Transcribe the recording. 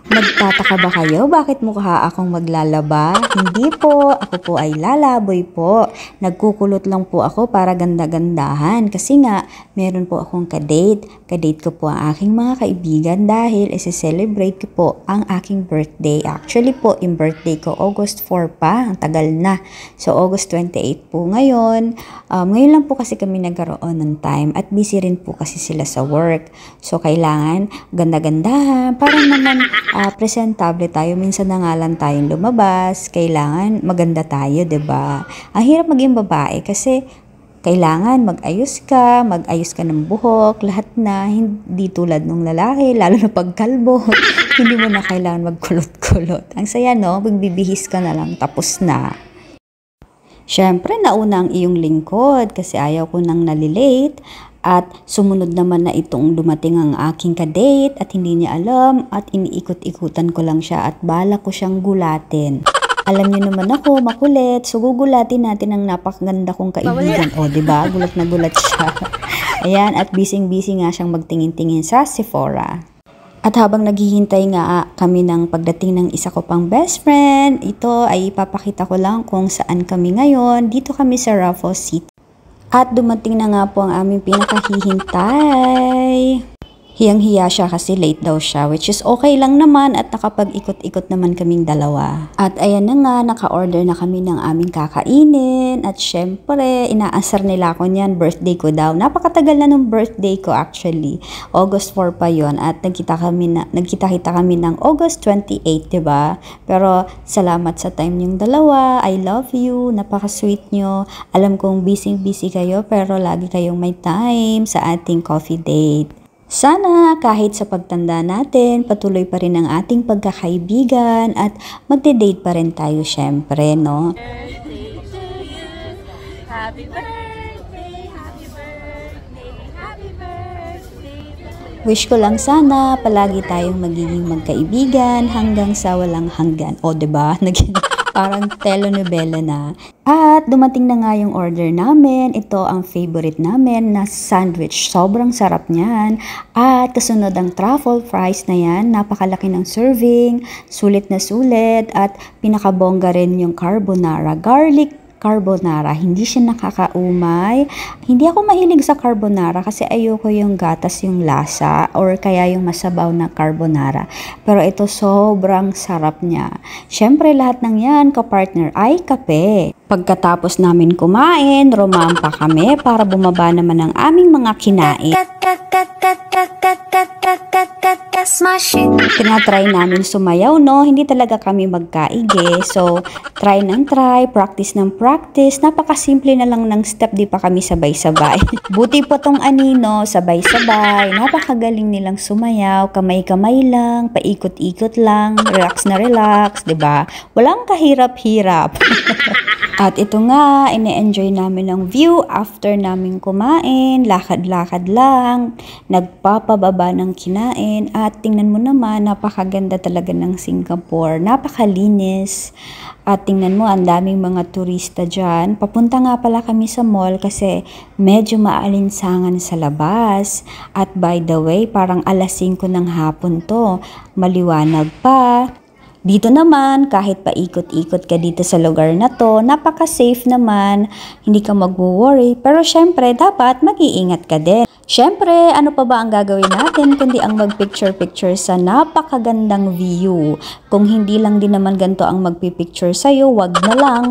Nagtataka ba kayo bakit mukha akong maglalaba? Hindi po, ako po ay lalaboy po. Nagkukulot lang po ako para ganda-gandahan kasi nga meron po akong kadate. Kadate ko po ang aking mga kaibigan dahil isi-celebrate ko po ang aking birthday. Actually po, yung birthday ko August 4 pa, ang tagal na. So August 28 po ngayon. Ngayon lang po kasi kami nagkaroon ng time at busy rin po kasi sila sa work. So kailangan ganda-gandahan, parang naman presentable tayo. Minsan na nga lang tayong lumabas, kailangan maganda tayo, 'di ba? Ang hirap maging babae kasi kailangan mag-ayos ka ng buhok, lahat na, hindi tulad ng lalaki, lalo na pagkalbo. Hindi mo na kailangan magkulot-kulot. Ang saya, no? Magbibihis ka na lang, tapos na. Syempre, nauna ang iyong lingkod kasi ayaw ko nang nalilate. At sumunod naman na itong dumating ang aking kadate at hindi niya alam at iniikot-ikutan ko lang siya at balak ko siyang gulatin. Alam niyo naman ako, makulit, so gugulatin natin ang napakaganda kong kaibigan. O, diba? Gulat na gulat siya. Ayan, at busy-busy nga siyang magtingin-tingin sa Sephora. At habang naghihintay nga kami ng pagdating ng isa ko pang best friend, ito ay ipapakita ko lang kung saan kami ngayon. Dito kami sa Raffles City. At dumating na nga po ang aming pinakahihintay. Hiyang-hiya siya kasi late daw siya, which is okay lang naman at nakapag-ikot-ikot naman kaming dalawa. At ayan na nga, naka-order na kami ng aming kakainin. At syempre, inaasar nila ako niyan, birthday ko daw. Napakatagal na nung birthday ko actually. August 4 pa yon at nagkita-kita kami ng August 28, diba? Pero salamat sa time niyong dalawa. I love you. Napaka-sweet nyo. Alam kong busy-busy kayo pero lagi kayong may time sa ating coffee date. Sana kahit sa pagtanda natin, patuloy pa rin ang ating pagkakaibigan at magde-date pa rin tayo syempre, no? Happy birthday, happy birthday, happy birthday. Wish ko lang sana palagi tayong magiging magkaibigan hanggang sa walang hanggan. O, diba? Parang telenovela na. At dumating na nga yung order namin. Ito ang favorite namin na sandwich. Sobrang sarap niyan. At kasunod ang truffle fries na yan. Napakalaki ng serving. Sulit na sulit. At pinakabongga rin yung carbonara. Garlic carbonara. Hindi siya nakakaumay. Hindi ako mahilig sa carbonara kasi ayoko yung gatas yung lasa or kaya yung masabaw na carbonara. Pero ito sobrang sarap niya. Syempre lahat ng yan kapartner ay kape. Pagkatapos namin kumain, romampa kami para bumaba naman ang aming mga kinain. Tinatry namin sumayaw, no? Hindi talaga kami magkaige. So, try ng try, practice ng practice. Napakasimple na lang ng step, di pa kami sabay-sabay. Buti po tong anino, sabay-sabay. Napakagaling nilang sumayaw, kamay-kamay lang, paikot-ikot lang, relax na relax, di ba? Walang kahirap-hirap. At ito nga, ine-enjoy namin ang view after namin kumain, lakad-lakad lang, nagpapababa ng kinain, at tingnan mo naman, napakaganda talaga ng Singapore, napakalinis, at tingnan mo, ang daming mga turista dyan. Papunta nga pala kami sa mall kasi medyo maalinsangan sa labas, at by the way, parang alas 5 ng hapon to, maliwanag pa. Dito naman, kahit paikot-ikot ka dito sa lugar na to, napaka-safe naman, hindi ka mag-worry, pero syempre, dapat mag-iingat ka din. Syempre, ano pa ba ang gagawin natin kundi ang mag-picture-picture sa napakagandang view. Kung hindi lang din naman ganito ang magpipicture sa'yo, wag na lang.